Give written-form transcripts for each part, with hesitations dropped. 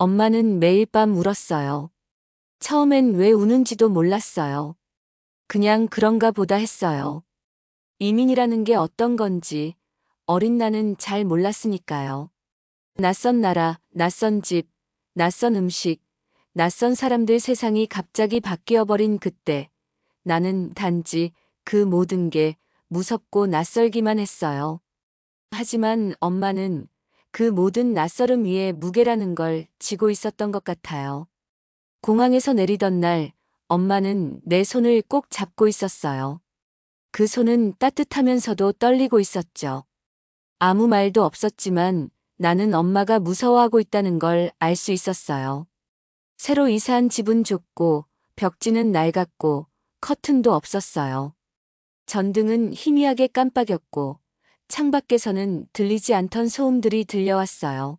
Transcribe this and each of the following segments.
엄마는 매일 밤 울었어요. 처음엔 왜 우는지도 몰랐어요. 그냥 그런가 보다 했어요. 이민이라는 게 어떤 건지 어린 나는 잘 몰랐으니까요. 낯선 나라, 낯선 집, 낯선 음식, 낯선 사람들 세상이 갑자기 바뀌어버린 그때 나는 단지 그 모든 게 무섭고 낯설기만 했어요. 하지만 엄마는 그 모든 낯설음 위에 무게라는 걸 지고 있었던 것 같아요. 공항에서 내리던 날 엄마는 내 손을 꼭 잡고 있었어요. 그 손은 따뜻하면서도 떨리고 있었죠. 아무 말도 없었지만 나는 엄마가 무서워하고 있다는 걸 알 수 있었어요. 새로 이사한 집은 좁고 벽지는 낡았고 커튼도 없었어요. 전등은 희미하게 깜빡였고 창밖에서는 들리지 않던 소음들이 들려왔어요.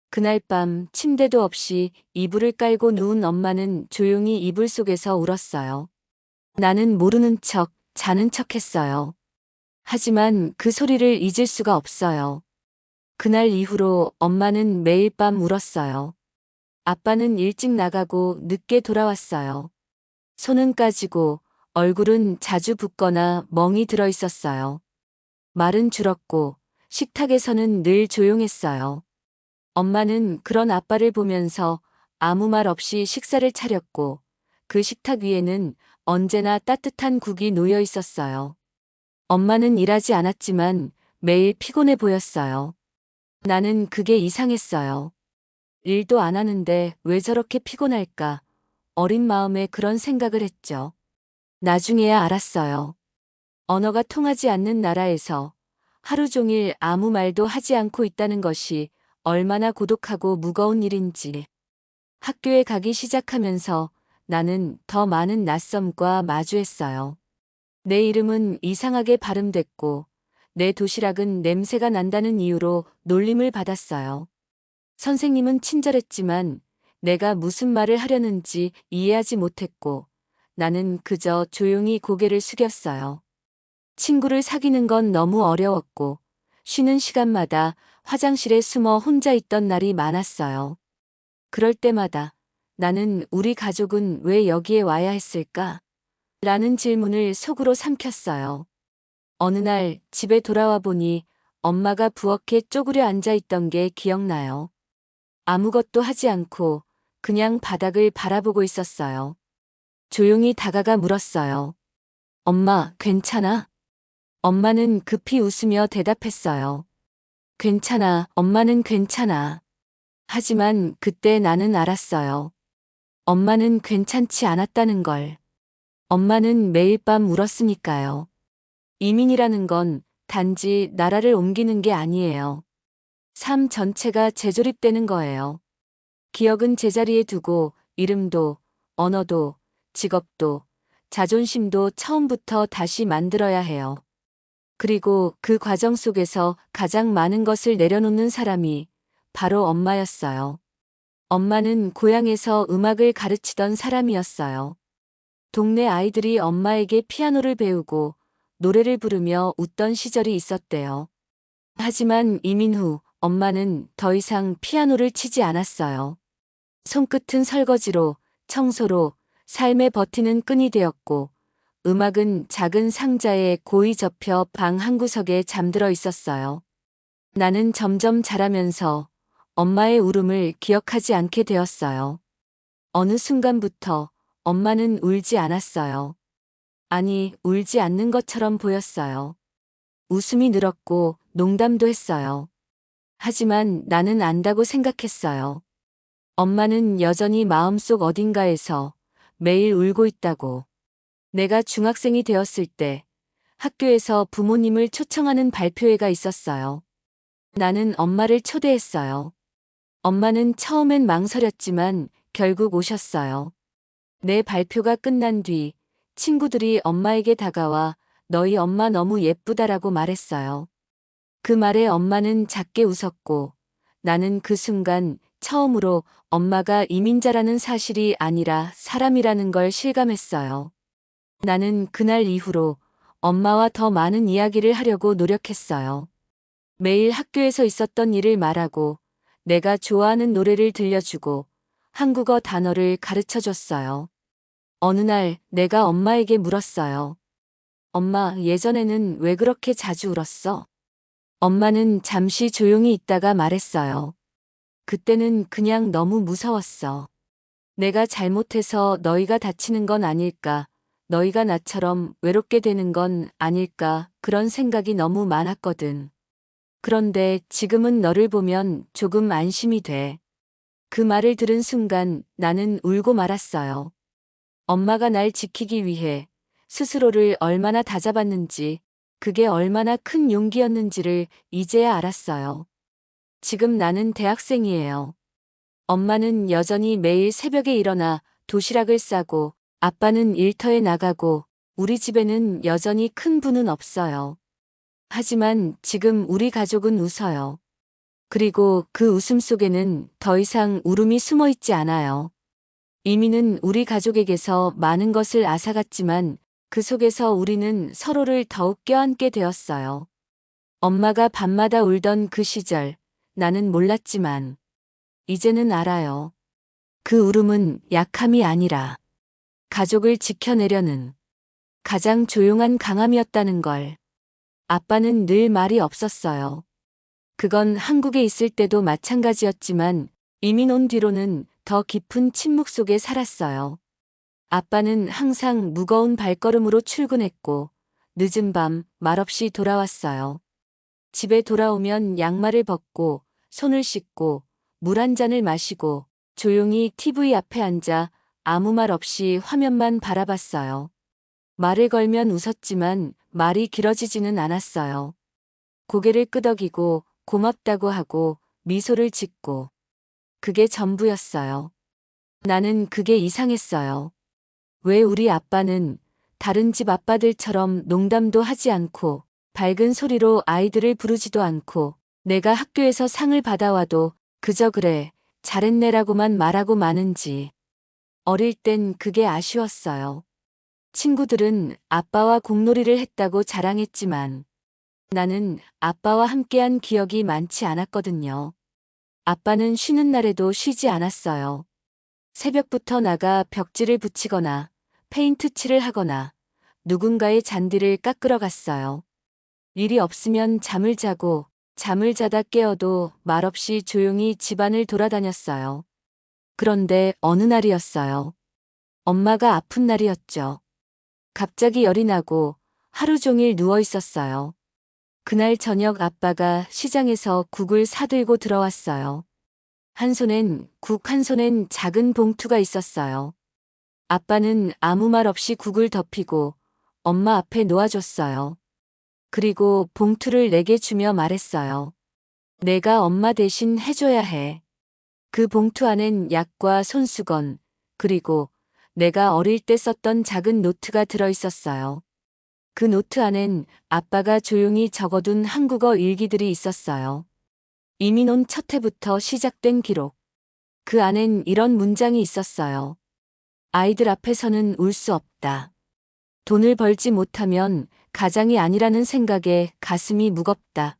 그날 밤 침대도 없이 이불을 깔고 누운 엄마는 조용히 이불 속에서 울었어요. 나는 모르는 척, 자는 척 했어요. 하지만 그 소리를 잊을 수가 없어요. 그날 이후로 엄마는 매일 밤 울었어요. 아빠는 일찍 나가고 늦게 돌아왔어요. 손은 까지고 얼굴은 자주 붓거나 멍이 들어 있었어요. 말은 줄었고 식탁에서는 늘 조용했어요. 엄마는 그런 아빠를 보면서 아무 말 없이 식사를 차렸고 그 식탁 위에는 언제나 따뜻한 국이 놓여 있었어요. 엄마는 일하지 않았지만 매일 피곤해 보였어요. 나는 그게 이상했어요. 일도 안 하는데 왜 저렇게 피곤할까? 어린 마음에 그런 생각을 했죠. 나중에야 알았어요. 언어가 통하지 않는 나라에서 하루 종일 아무 말도 하지 않고 있다는 것이 얼마나 고독하고 무거운 일인지. 학교에 가기 시작하면서 나는 더 많은 낯섦과 마주했어요. 내 이름은 이상하게 발음됐고 내 도시락은 냄새가 난다는 이유로 놀림을 받았어요. 선생님은 친절했지만 내가 무슨 말을 하려는지 이해하지 못했고 나는 그저 조용히 고개를 숙였어요. 친구를 사귀는 건 너무 어려웠고 쉬는 시간마다 화장실에 숨어 혼자 있던 날이 많았어요. 그럴 때마다 나는 우리 가족은 왜 여기에 와야 했을까? 라는 질문을 속으로 삼켰어요. 어느 날 집에 돌아와 보니 엄마가 부엌에 쪼그려 앉아 있던 게 기억나요. 아무것도 하지 않고 그냥 바닥을 바라보고 있었어요. 조용히 다가가 물었어요. 엄마, 괜찮아? 엄마는 급히 웃으며 대답했어요. 괜찮아, 엄마는 괜찮아. 하지만 그때 나는 알았어요. 엄마는 괜찮지 않았다는 걸. 엄마는 매일 밤 울었으니까요. 이민이라는 건 단지 나라를 옮기는 게 아니에요. 삶 전체가 재조립되는 거예요. 기억은 제자리에 두고 이름도, 언어도, 직업도, 자존심도 처음부터 다시 만들어야 해요. 그리고 그 과정 속에서 가장 많은 것을 내려놓는 사람이 바로 엄마였어요. 엄마는 고향에서 음악을 가르치던 사람이었어요. 동네 아이들이 엄마에게 피아노를 배우고 노래를 부르며 웃던 시절이 있었대요. 하지만 이민 후 엄마는 더 이상 피아노를 치지 않았어요. 손끝은 설거지로, 청소로, 삶에 버티는 끈이 되었고 음악은 작은 상자에 고이 접혀 방 한구석에 잠들어 있었어요. 나는 점점 자라면서 엄마의 울음을 기억하지 않게 되었어요. 어느 순간부터 엄마는 울지 않았어요. 아니, 울지 않는 것처럼 보였어요. 웃음이 늘었고 농담도 했어요. 하지만 나는 안다고 생각했어요. 엄마는 여전히 마음속 어딘가에서 매일 울고 있다고. 내가 중학생이 되었을 때 학교에서 부모님을 초청하는 발표회가 있었어요. 나는 엄마를 초대했어요. 엄마는 처음엔 망설였지만 결국 오셨어요. 내 발표가 끝난 뒤 친구들이 엄마에게 다가와 너희 엄마 너무 예쁘다라고 말했어요. 그 말에 엄마는 작게 웃었고 나는 그 순간 처음으로 엄마가 이민자라는 사실이 아니라 사람이라는 걸 실감했어요. 나는 그날 이후로 엄마와 더 많은 이야기를 하려고 노력했어요. 매일 학교에서 있었던 일을 말하고 내가 좋아하는 노래를 들려주고 한국어 단어를 가르쳐 줬어요. 어느 날 내가 엄마에게 물었어요. 엄마, 예전에는 왜 그렇게 자주 울었어? 엄마는 잠시 조용히 있다가 말했어요. 그때는 그냥 너무 무서웠어. 내가 잘못해서 너희가 다치는 건 아닐까? 너희가 나처럼 외롭게 되는 건 아닐까? 그런 생각이 너무 많았거든. 그런데 지금은 너를 보면 조금 안심이 돼. 그 말을 들은 순간 나는 울고 말았어요. 엄마가 날 지키기 위해 스스로를 얼마나 다잡았는지, 그게 얼마나 큰 용기였는지를 이제야 알았어요. 지금 나는 대학생이에요. 엄마는 여전히 매일 새벽에 일어나 도시락을 싸고 아빠는 일터에 나가고 우리 집에는 여전히 큰 부는 없어요. 하지만 지금 우리 가족은 웃어요. 그리고 그 웃음 속에는 더 이상 울음이 숨어 있지 않아요. 이민은 우리 가족에게서 많은 것을 앗아갔지만 그 속에서 우리는 서로를 더욱 껴안게 되었어요. 엄마가 밤마다 울던 그 시절, 나는 몰랐지만 이제는 알아요. 그 울음은 약함이 아니라 가족을 지켜내려는 가장 조용한 강함이었다는 걸. 아빠는 늘 말이 없었어요. 그건 한국에 있을 때도 마찬가지였지만 이민 온 뒤로는 더 깊은 침묵 속에 살았어요. 아빠는 항상 무거운 발걸음으로 출근했고 늦은 밤 말없이 돌아왔어요. 집에 돌아오면 양말을 벗고 손을 씻고 물 한 잔을 마시고 조용히 TV 앞에 앉아 아무 말 없이 화면만 바라봤어요. 말을 걸면 웃었지만 말이 길어지지는 않았어요. 고개를 끄덕이고 고맙다고 하고 미소를 짓고 그게 전부였어요. 나는 그게 이상했어요. 왜 우리 아빠는 다른 집 아빠들처럼 농담도 하지 않고 밝은 소리로 아이들을 부르지도 않고 내가 학교에서 상을 받아와도 그저 그래, 잘했네라고만 말하고 마는지. 어릴 땐 그게 아쉬웠어요. 친구들은 아빠와 공놀이를 했다고 자랑했지만 나는 아빠와 함께한 기억이 많지 않았거든요. 아빠는 쉬는 날에도 쉬지 않았어요. 새벽부터 나가 벽지를 붙이거나 페인트 칠을 하거나 누군가의 잔디를 깎으러 갔어요. 일이 없으면 잠을 자고 잠을 자다 깨어도 말없이 조용히 집안을 돌아다녔어요. 그런데 어느 날이었어요. 엄마가 아픈 날이었죠. 갑자기 열이 나고 하루 종일 누워 있었어요. 그날 저녁 아빠가 시장에서 국을 사들고 들어왔어요. 한 손엔 국, 한 손엔 작은 봉투가 있었어요. 아빠는 아무 말 없이 국을 덮이고 엄마 앞에 놓아줬어요. 그리고 봉투를 내게 주며 말했어요. 내가 엄마 대신 해줘야 해. 그 봉투 안엔 약과 손수건, 그리고 내가 어릴 때 썼던 작은 노트가 들어 있었어요. 그 노트 안엔 아빠가 조용히 적어둔 한국어 일기들이 있었어요. 이민 온 첫 해부터 시작된 기록. 그 안엔 이런 문장이 있었어요. 아이들 앞에서는 울 수 없다. 돈을 벌지 못하면 가장이 아니라는 생각에 가슴이 무겁다.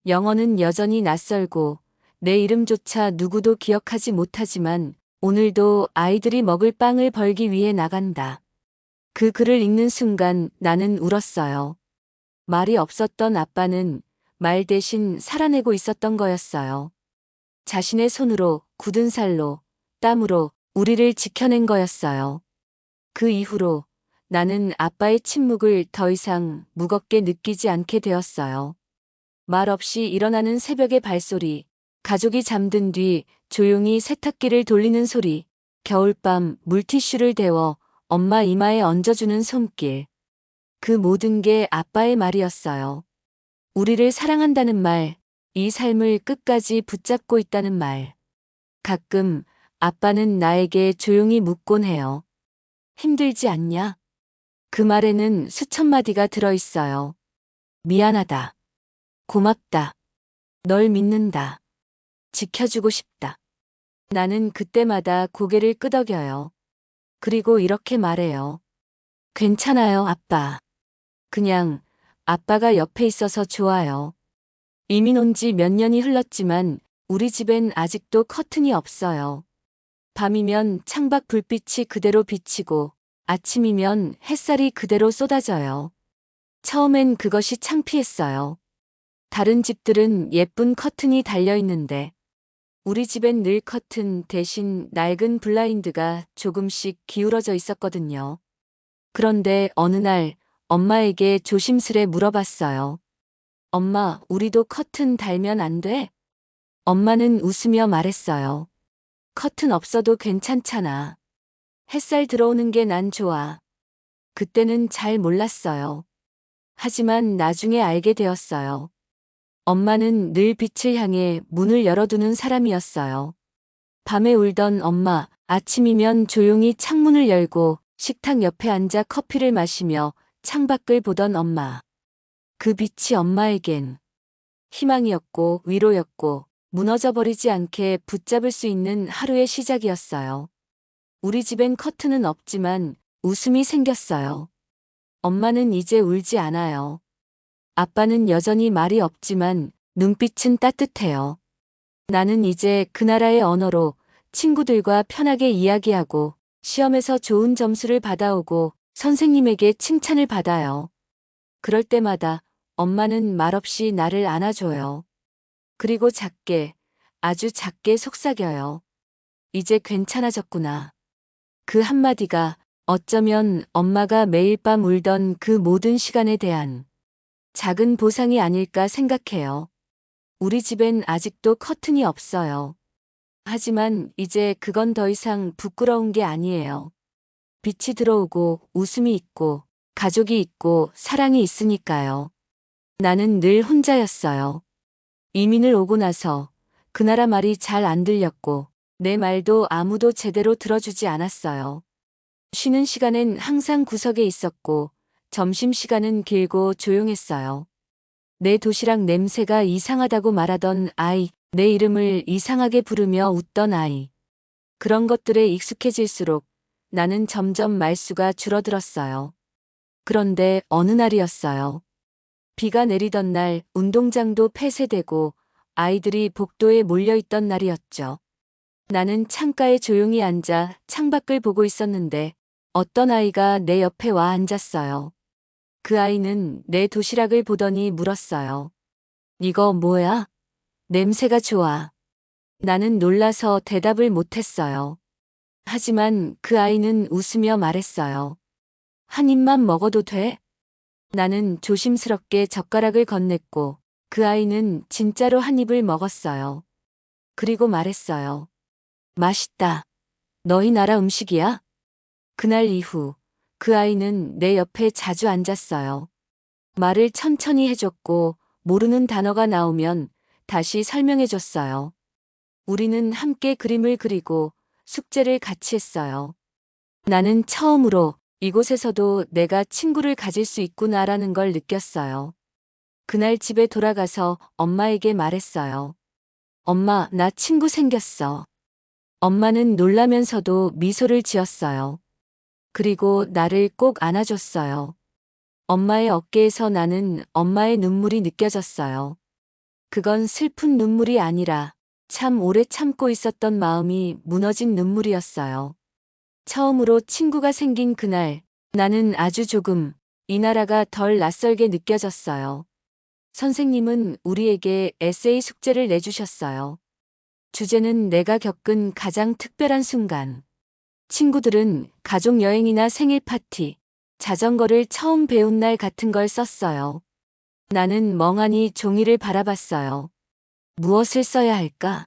영어는 여전히 낯설고 내 이름조차 누구도 기억하지 못하지만 오늘도 아이들이 먹을 빵을 벌기 위해 나간다. 그 글을 읽는 순간 나는 울었어요. 말이 없었던 아빠는 말 대신 살아내고 있었던 거였어요. 자신의 손으로, 굳은 살로, 땀으로 우리를 지켜낸 거였어요. 그 이후로 나는 아빠의 침묵을 더 이상 무겁게 느끼지 않게 되었어요. 말 없이 일어나는 새벽의 발소리, 가족이 잠든 뒤 조용히 세탁기를 돌리는 소리, 겨울밤 물티슈를 데워 엄마 이마에 얹어주는 손길. 그 모든 게 아빠의 말이었어요. 우리를 사랑한다는 말, 이 삶을 끝까지 붙잡고 있다는 말. 가끔 아빠는 나에게 조용히 묻곤 해요. 힘들지 않냐? 그 말에는 수천 마디가 들어있어요. 미안하다. 고맙다. 널 믿는다. 지켜주고 싶다. 나는 그때마다 고개를 끄덕여요. 그리고 이렇게 말해요. 괜찮아요, 아빠. 그냥 아빠가 옆에 있어서 좋아요. 이민 온 지 몇 년이 흘렀지만 우리 집엔 아직도 커튼이 없어요. 밤이면 창밖 불빛이 그대로 비치고 아침이면 햇살이 그대로 쏟아져요. 처음엔 그것이 창피했어요. 다른 집들은 예쁜 커튼이 달려 있는데 우리 집엔 늘 커튼 대신 낡은 블라인드가 조금씩 기울어져 있었거든요. 그런데 어느 날 엄마에게 조심스레 물어봤어요. 엄마, 우리도 커튼 달면 안 돼? 엄마는 웃으며 말했어요. 커튼 없어도 괜찮잖아. 햇살 들어오는 게 난 좋아. 그때는 잘 몰랐어요. 하지만 나중에 알게 되었어요. 엄마는 늘 빛을 향해 문을 열어두는 사람이었어요. 밤에 울던 엄마, 아침이면 조용히 창문을 열고 식탁 옆에 앉아 커피를 마시며 창밖을 보던 엄마. 그 빛이 엄마에겐 희망이었고 위로였고 무너져버리지 않게 붙잡을 수 있는 하루의 시작이었어요. 우리 집엔 커튼은 없지만 웃음이 생겼어요. 엄마는 이제 울지 않아요. 아빠는 여전히 말이 없지만 눈빛은 따뜻해요. 나는 이제 그 나라의 언어로 친구들과 편하게 이야기하고 시험에서 좋은 점수를 받아오고 선생님에게 칭찬을 받아요. 그럴 때마다 엄마는 말없이 나를 안아줘요. 그리고 작게, 아주 작게 속삭여요. 이제 괜찮아졌구나. 그 한마디가 어쩌면 엄마가 매일 밤 울던 그 모든 시간에 대한 작은 보상이 아닐까 생각해요. 우리 집엔 아직도 커튼이 없어요. 하지만 이제 그건 더 이상 부끄러운 게 아니에요. 빛이 들어오고 웃음이 있고 가족이 있고 사랑이 있으니까요. 나는 늘 혼자였어요. 이민을 오고 나서 그 나라 말이 잘 안 들렸고 내 말도 아무도 제대로 들어주지 않았어요. 쉬는 시간엔 항상 구석에 있었고 점심시간은 길고 조용했어요. 내 도시락 냄새가 이상하다고 말하던 아이, 내 이름을 이상하게 부르며 웃던 아이. 그런 것들에 익숙해질수록 나는 점점 말수가 줄어들었어요. 그런데 어느 날이었어요. 비가 내리던 날 운동장도 폐쇄되고 아이들이 복도에 몰려있던 날이었죠. 나는 창가에 조용히 앉아 창밖을 보고 있었는데 어떤 아이가 내 옆에 와 앉았어요. 그 아이는 내 도시락을 보더니 물었어요. 이거 뭐야? 냄새가 좋아. 나는 놀라서 대답을 못했어요. 하지만 그 아이는 웃으며 말했어요. 한 입만 먹어도 돼? 나는 조심스럽게 젓가락을 건넸고 그 아이는 진짜로 한 입을 먹었어요. 그리고 말했어요. 맛있다. 너희 나라 음식이야? 그날 이후 그 아이는 내 옆에 자주 앉았어요. 말을 천천히 해줬고 모르는 단어가 나오면 다시 설명해줬어요. 우리는 함께 그림을 그리고 숙제를 같이 했어요. 나는 처음으로 이곳에서도 내가 친구를 가질 수 있구나라는 걸 느꼈어요. 그날 집에 돌아가서 엄마에게 말했어요. 엄마, 나 친구 생겼어. 엄마는 놀라면서도 미소를 지었어요. 그리고 나를 꼭 안아줬어요. 엄마의 어깨에서 나는 엄마의 눈물이 느껴졌어요. 그건 슬픈 눈물이 아니라 참 오래 참고 있었던 마음이 무너진 눈물이었어요. 처음으로 친구가 생긴 그날, 나는 아주 조금 이 나라가 덜 낯설게 느껴졌어요. 선생님은 우리에게 에세이 숙제를 내주셨어요. 주제는 내가 겪은 가장 특별한 순간. 친구들은 가족 여행이나 생일 파티, 자전거를 처음 배운 날 같은 걸 썼어요. 나는 멍하니 종이를 바라봤어요. 무엇을 써야 할까?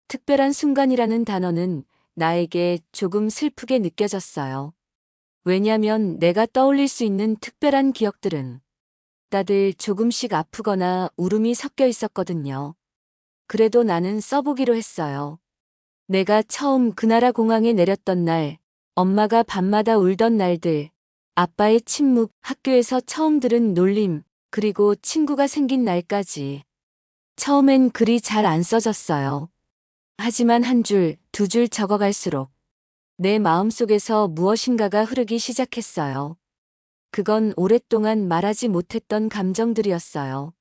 특별한 순간이라는 단어는 나에게 조금 슬프게 느껴졌어요. 왜냐면 내가 떠올릴 수 있는 특별한 기억들은 다들 조금씩 아프거나 울음이 섞여 있었거든요. 그래도 나는 써보기로 했어요. 내가 처음 그 나라 공항에 내렸던 날, 엄마가 밤마다 울던 날들, 아빠의 침묵, 학교에서 처음 들은 놀림, 그리고 친구가 생긴 날까지. 처음엔 글이 잘 안 써졌어요. 하지만 한 줄, 두 줄 적어갈수록 내 마음속에서 무엇인가가 흐르기 시작했어요. 그건 오랫동안 말하지 못했던 감정들이었어요.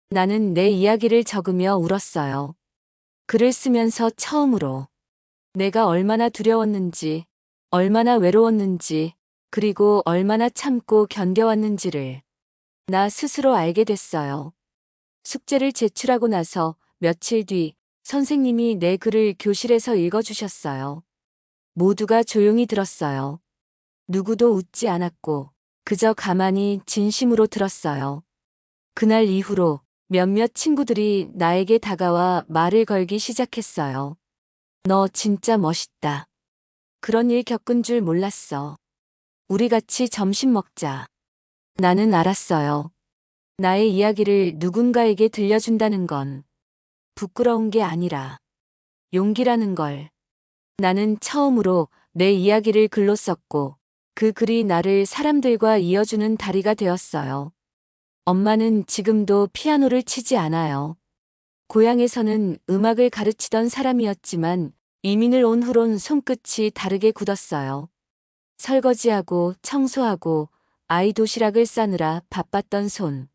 나는 내 이야기를 적으며 울었어요. 글을 쓰면서 처음으로 내가 얼마나 두려웠는지, 얼마나 외로웠는지, 그리고 얼마나 참고 견뎌왔는지를 나 스스로 알게 됐어요. 숙제를 제출하고 나서 며칠 뒤 선생님이 내 글을 교실에서 읽어주셨어요. 모두가 조용히 들었어요. 누구도 웃지 않았고 그저 가만히 진심으로 들었어요. 그날 이후로 몇몇 친구들이 나에게 다가와 말을 걸기 시작했어요. 너 진짜 멋있다. 그런 일 겪은 줄 몰랐어. 우리 같이 점심 먹자. 나는 알았어요. 나의 이야기를 누군가에게 들려준다는 건 부끄러운 게 아니라 용기라는 걸. 나는 처음으로 내 이야기를 글로 썼고 그 글이 나를 사람들과 이어주는 다리가 되었어요. 엄마는 지금도 피아노를 치지 않아요. 고향에서는 음악을 가르치던 사람이었지만 이민을 온 후론 손끝이 다르게 굳었어요. 설거지하고 청소하고 아이 도시락을 싸느라 바빴던 손.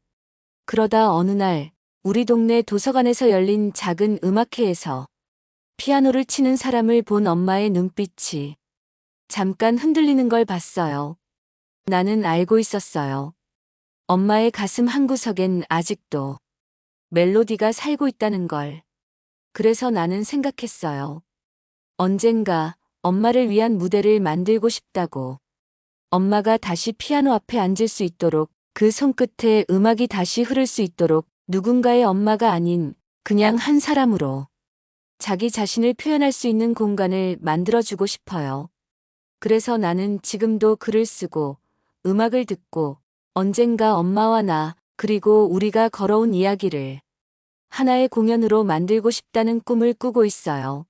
그러다 어느 날 우리 동네 도서관에서 열린 작은 음악회에서 피아노를 치는 사람을 본 엄마의 눈빛이 잠깐 흔들리는 걸 봤어요. 나는 알고 있었어요. 엄마의 가슴 한구석엔 아직도 멜로디가 살고 있다는 걸. 그래서 나는 생각했어요. 언젠가 엄마를 위한 무대를 만들고 싶다고. 엄마가 다시 피아노 앞에 앉을 수 있도록, 그 손끝에 음악이 다시 흐를 수 있도록 누군가의 엄마가 아닌 그냥 한 사람으로 자기 자신을 표현할 수 있는 공간을 만들어주고 싶어요. 그래서 나는 지금도 글을 쓰고 음악을 듣고 언젠가 엄마와 나 그리고 우리가 걸어온 이야기를 하나의 공연으로 만들고 싶다는 꿈을 꾸고 있어요.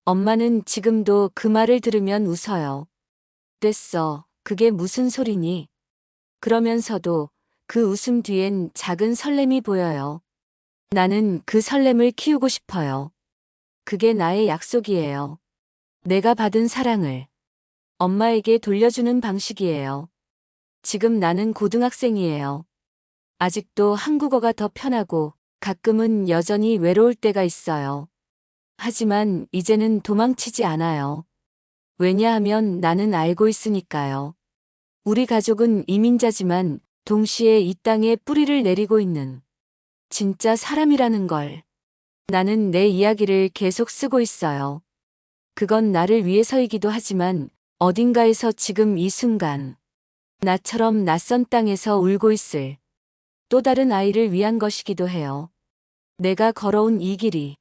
엄마는 지금도 그 말을 들으면 웃어요. 됐어. 그게 무슨 소리니? 그러면서도 그 웃음 뒤엔 작은 설렘이 보여요. 나는 그 설렘을 키우고 싶어요. 그게 나의 약속이에요. 내가 받은 사랑을 엄마에게 돌려주는 방식이에요. 지금 나는 고등학생이에요. 아직도 한국어가 더 편하고 가끔은 여전히 외로울 때가 있어요. 하지만 이제는 도망치지 않아요. 왜냐하면 나는 알고 있으니까요. 우리 가족은 이민자지만 동시에 이 땅에 뿌리를 내리고 있는 진짜 사람이라는 걸. 나는 내 이야기를 계속 쓰고 있어요. 그건 나를 위해서이기도 하지만 어딘가에서 지금 이 순간 나처럼 낯선 땅에서 울고 있을 또 다른 아이를 위한 것이기도 해요. 내가 걸어온 이 길이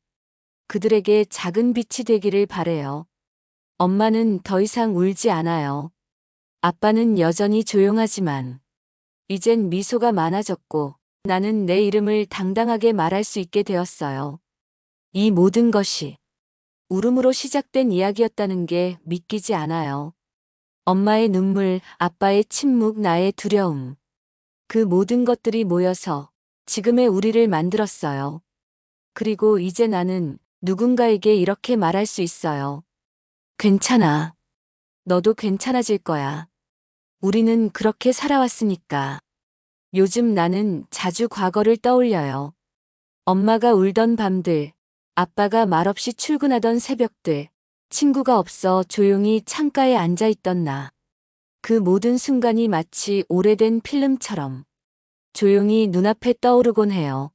그들에게 작은 빛이 되기를 바래요. 엄마는 더 이상 울지 않아요. 아빠는 여전히 조용하지만 이젠 미소가 많아졌고 나는 내 이름을 당당하게 말할 수 있게 되었어요. 이 모든 것이 울음으로 시작된 이야기였다는 게 믿기지 않아요. 엄마의 눈물, 아빠의 침묵, 나의 두려움. 그 모든 것들이 모여서 지금의 우리를 만들었어요. 그리고 이제 나는 누군가에게 이렇게 말할 수 있어요. 괜찮아. 너도 괜찮아질 거야. 우리는 그렇게 살아왔으니까. 요즘 나는 자주 과거를 떠올려요. 엄마가 울던 밤들, 아빠가 말없이 출근하던 새벽들, 친구가 없어 조용히 창가에 앉아 있던 나. 그 모든 순간이 마치 오래된 필름처럼 조용히 눈앞에 떠오르곤 해요.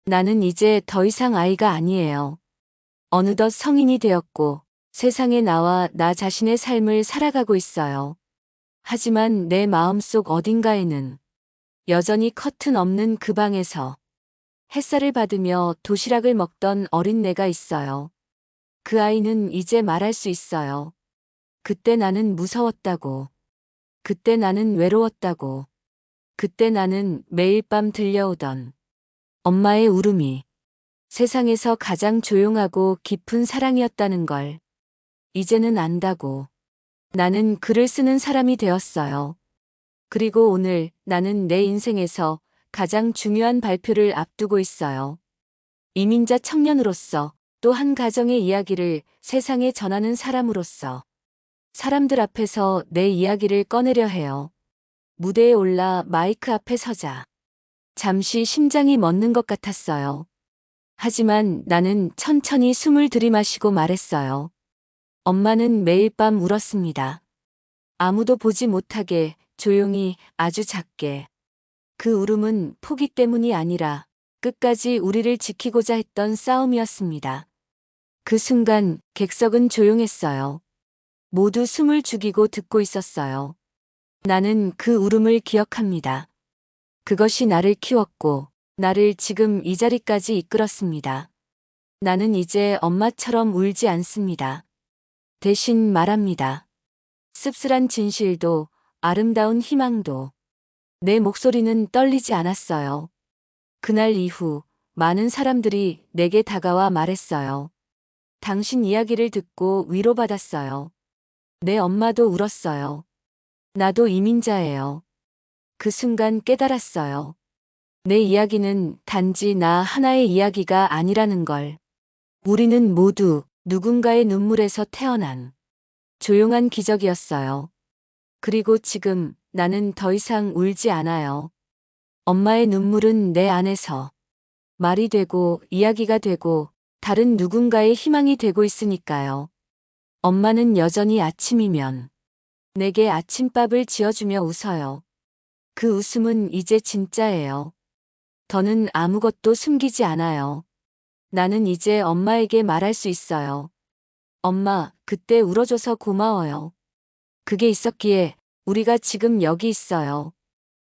나는 이제 더 이상 아이가 아니에요. 어느덧 성인이 되었고 세상에 나와 나 자신의 삶을 살아가고 있어요. 하지만 내 마음속 어딘가에는 여전히 커튼 없는 그 방에서 햇살을 받으며 도시락을 먹던 어린 내가 있어요. 그 아이는 이제 말할 수 있어요. 그때 나는 무서웠다고. 그때 나는 외로웠다고. 그때 나는 매일 밤 들려오던 엄마의 울음이 세상에서 가장 조용하고 깊은 사랑이었다는 걸 이제는 안다고. 나는 글을 쓰는 사람이 되었어요. 그리고 오늘 나는 내 인생에서 가장 중요한 발표를 앞두고 있어요. 이민자 청년으로서 또 한 가정의 이야기를 세상에 전하는 사람으로서 사람들 앞에서 내 이야기를 꺼내려 해요. 무대에 올라 마이크 앞에 서자. 잠시 심장이 멎는 것 같았어요. 하지만 나는 천천히 숨을 들이마시고 말했어요. 엄마는 매일 밤 울었습니다. 아무도 보지 못하게 조용히 아주 작게. 그 울음은 포기 때문이 아니라 끝까지 우리를 지키고자 했던 싸움이었습니다. 그 순간 객석은 조용했어요. 모두 숨을 죽이고 듣고 있었어요. 나는 그 울음을 기억합니다. 그것이 나를 키웠고 나를 지금 이 자리까지 이끌었습니다. 나는 이제 엄마처럼 울지 않습니다. 대신 말합니다. 씁쓸한 진실도 아름다운 희망도. 내 목소리는 떨리지 않았어요. 그날 이후 많은 사람들이 내게 다가와 말했어요. 당신 이야기를 듣고 위로받았어요. 내 엄마도 울었어요. 나도 이민자예요. 그 순간 깨달았어요. 내 이야기는 단지 나 하나의 이야기가 아니라는 걸. 우리는 모두 누군가의 눈물에서 태어난 조용한 기적이었어요. 그리고 지금 나는 더 이상 울지 않아요. 엄마의 눈물은 내 안에서 말이 되고 이야기가 되고 다른 누군가의 희망이 되고 있으니까요. 엄마는 여전히 아침이면 내게 아침밥을 지어주며 웃어요. 그 웃음은 이제 진짜예요. 더는 아무것도 숨기지 않아요. 나는 이제 엄마에게 말할 수 있어요. 엄마, 그때 울어줘서 고마워요. 그게 있었기에 우리가 지금 여기 있어요.